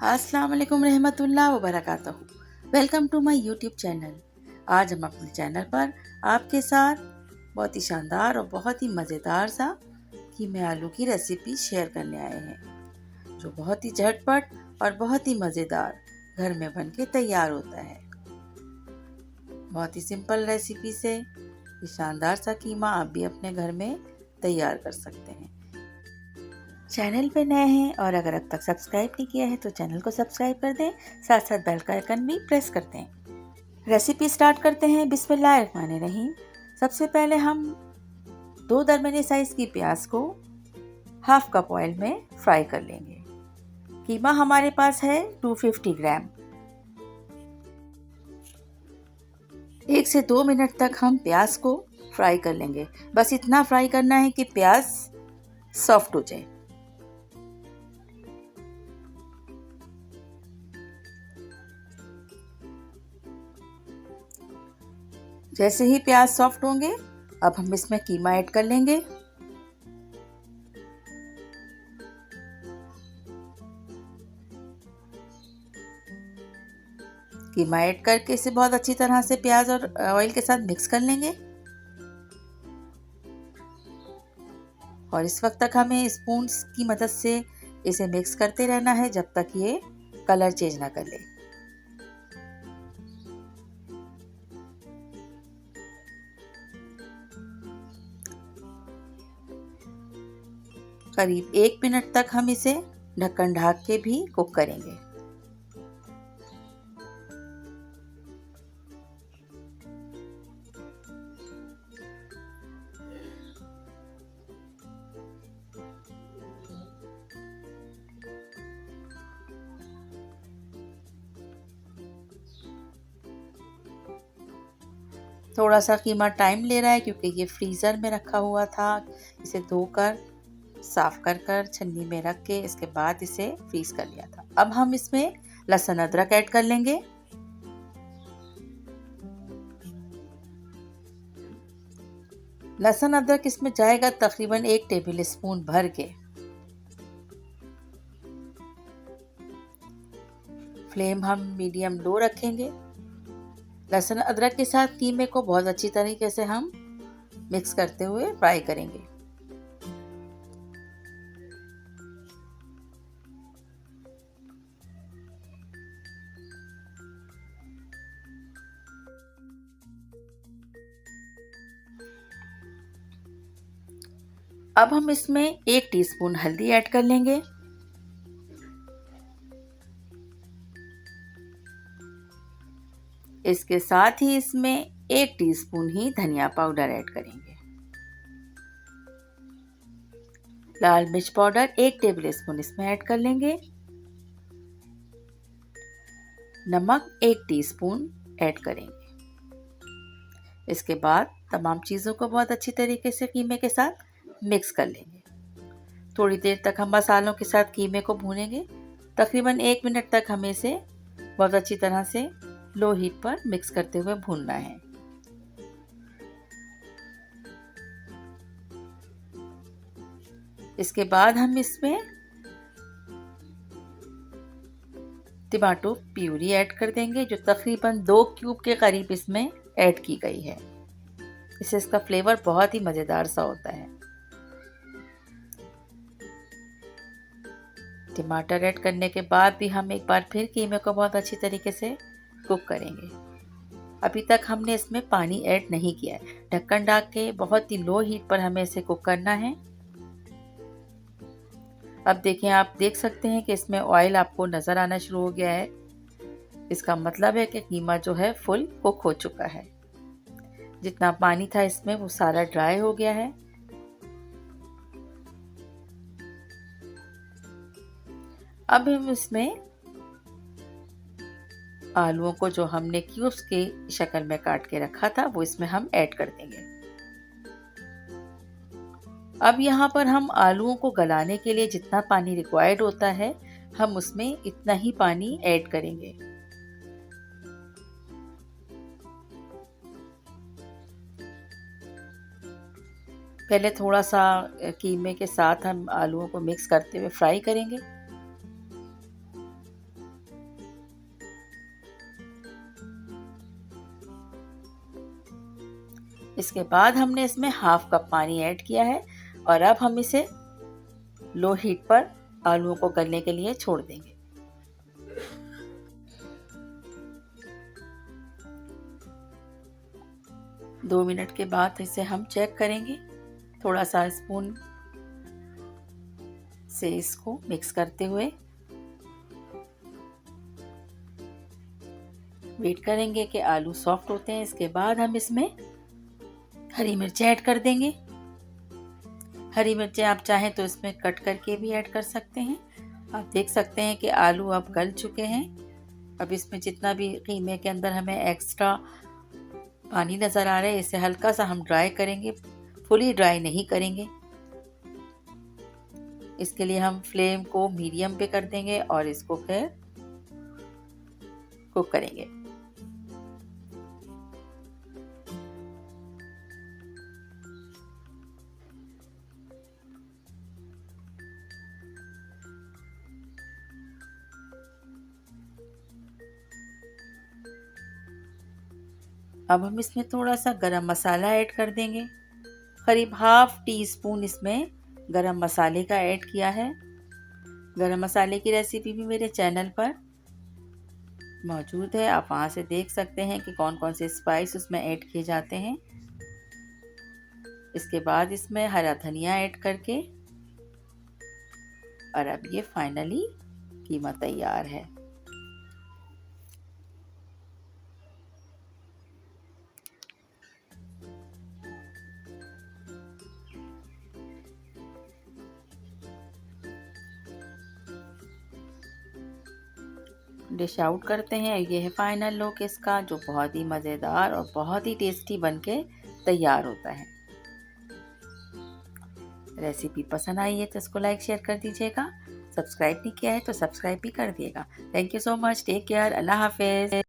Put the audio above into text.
अस्सलाम वालेकुम रहमतुल्लाह व बरकातहू। Welcome to my YouTube channel. आज हम अपने चैनल पर आपके साथ बहुत ही शानदार और बहुत ही मज़ेदार सा कीमे आलू की रेसिपी शेयर करने आए हैं, जो बहुत ही झटपट और बहुत ही मज़ेदार घर में बन के तैयार होता है। बहुत ही सिंपल रेसिपी से ये शानदार सा कीमा आप भी अपने घर में तैयार कर सकते हैं। चैनल पे नए हैं और अगर अब तक सब्सक्राइब नहीं किया है तो चैनल को सब्सक्राइब कर दें, साथ साथ बेल का आइकन भी प्रेस कर दें। रेसिपी स्टार्ट करते हैं। बिस्मिल्लाहिर्रहमानिर्रहीम। सबसे पहले हम 2 दरमियाने साइज की प्याज को हाफ कप ऑयल में फ्राई कर लेंगे। कीमा हमारे पास है 250 ग्राम। 1 से 2 मिनट तक हम प्याज को फ्राई कर लेंगे। बस इतना फ्राई करना है कि प्याज सॉफ्ट हो जाए। जैसे ही प्याज सॉफ्ट होंगे, अब हम इसमें कीमा ऐड कर लेंगे। कीमा ऐड करके इसे बहुत अच्छी तरह से प्याज और ऑयल के साथ मिक्स कर लेंगे। और इस वक्त तक हमें स्पून की मदद से इसे मिक्स करते रहना है जब तक ये कलर चेंज ना कर ले। करीब 1 मिनट तक हम इसे ढक्कन ढक के भी कुक करेंगे। थोड़ा सा कीमा टाइम ले रहा है क्योंकि ये फ्रीज़र में रखा हुआ था। इसे धोकर साफ कर कर छन्नी में रख के इसके बाद इसे फ्रीज कर लिया था। अब हम इसमें लहसुन अदरक ऐड कर लेंगे। लहसुन अदरक इसमें जाएगा तकरीबन 1 टेबल स्पून भर के। फ्लेम हम मीडियम लो रखेंगे। लहसुन अदरक के साथ कीमे को बहुत अच्छी तरीके से हम मिक्स करते हुए फ्राई करेंगे। अब हम इसमें 1 टीस्पून हल्दी ऐड कर लेंगे। इसके साथ ही इसमें 1 टीस्पून ही धनिया पाउडर ऐड करेंगे। लाल मिर्च पाउडर 1 टेबल स्पून इसमें ऐड कर लेंगे। नमक 1 टीस्पून ऐड करेंगे। इसके बाद तमाम चीज़ों को बहुत अच्छी तरीके से कीमे के साथ मिक्स कर लेंगे। थोड़ी देर तक हम मसालों के साथ कीमे को भूनेंगे। तकरीबन 1 मिनट तक हमें इसे बहुत अच्छी तरह से लो हीट पर मिक्स करते हुए भूनना है। इसके बाद हम इसमें टमाटो प्यूरी ऐड कर देंगे, जो तकरीबन 2 क्यूब के करीब इसमें ऐड की गई है। इससे इसका फ्लेवर बहुत ही मज़ेदार सा होता है। टमाटर ऐड करने के बाद भी हम एक बार फिर कीमे को बहुत अच्छी तरीके से कुक करेंगे। अभी तक हमने इसमें पानी ऐड नहीं किया है। ढक्कन ढक के बहुत ही लो हीट पर हमें इसे कुक करना है। अब देखें, आप देख सकते हैं कि इसमें ऑयल आपको नज़र आना शुरू हो गया है। इसका मतलब है कि कीमा जो है फुल कुक हो चुका है। जितना पानी था इसमें वो सारा ड्राई हो गया है। अब हम इसमें आलूओं को जो हमने क्यूब्स के शक्ल में काट के रखा था वो इसमें हम ऐड कर देंगे। अब यहाँ पर हम आलूओं को गलाने के लिए जितना पानी रिक्वायर्ड होता है, हम उसमें इतना ही पानी ऐड करेंगे। पहले थोड़ा सा कीमे के साथ हम आलूओं को मिक्स करते हुए फ्राई करेंगे। इसके बाद हमने इसमें हाफ कप पानी ऐड किया है और अब हम इसे लो हीट पर आलूओं को गलने के लिए छोड़ देंगे। दो मिनट के बाद इसे हम चेक करेंगे। थोड़ा सा स्पून से इसको मिक्स करते हुए वेट करेंगे कि आलू सॉफ्ट होते हैं। इसके बाद हम इसमें हरी मिर्च ऐड कर देंगे। हरी मिर्चें आप चाहें तो इसमें कट करके भी ऐड कर सकते हैं। आप देख सकते हैं कि आलू अब गल चुके हैं। अब इसमें जितना भी कीमे के अंदर हमें एक्स्ट्रा पानी नज़र आ रहा है, इसे हल्का सा हम ड्राई करेंगे, फुली ड्राई नहीं करेंगे। इसके लिए हम फ्लेम को मीडियम पे कर देंगे और इसको फिर कुक करेंगे। अब हम इसमें थोड़ा सा गरम मसाला ऐड कर देंगे। करीब हाफ टी स्पून इसमें गरम मसाले का ऐड किया है। गरम मसाले की रेसिपी भी मेरे चैनल पर मौजूद है, आप वहाँ से देख सकते हैं कि कौन कौन से स्पाइस उसमें ऐड किए जाते हैं। इसके बाद इसमें हरा धनिया ऐड करके और अब ये फाइनली कीमा तैयार है। डिश आउट करते हैं। ये है फाइनल लुक इसका, जो बहुत ही मज़ेदार और बहुत ही टेस्टी बनके तैयार होता है। रेसिपी पसंद आई है तो इसको लाइक शेयर कर दीजिएगा। सब्सक्राइब नहीं किया है तो सब्सक्राइब भी कर दिएगा। Thank you so much. Take care. अल्लाह हाफिज़।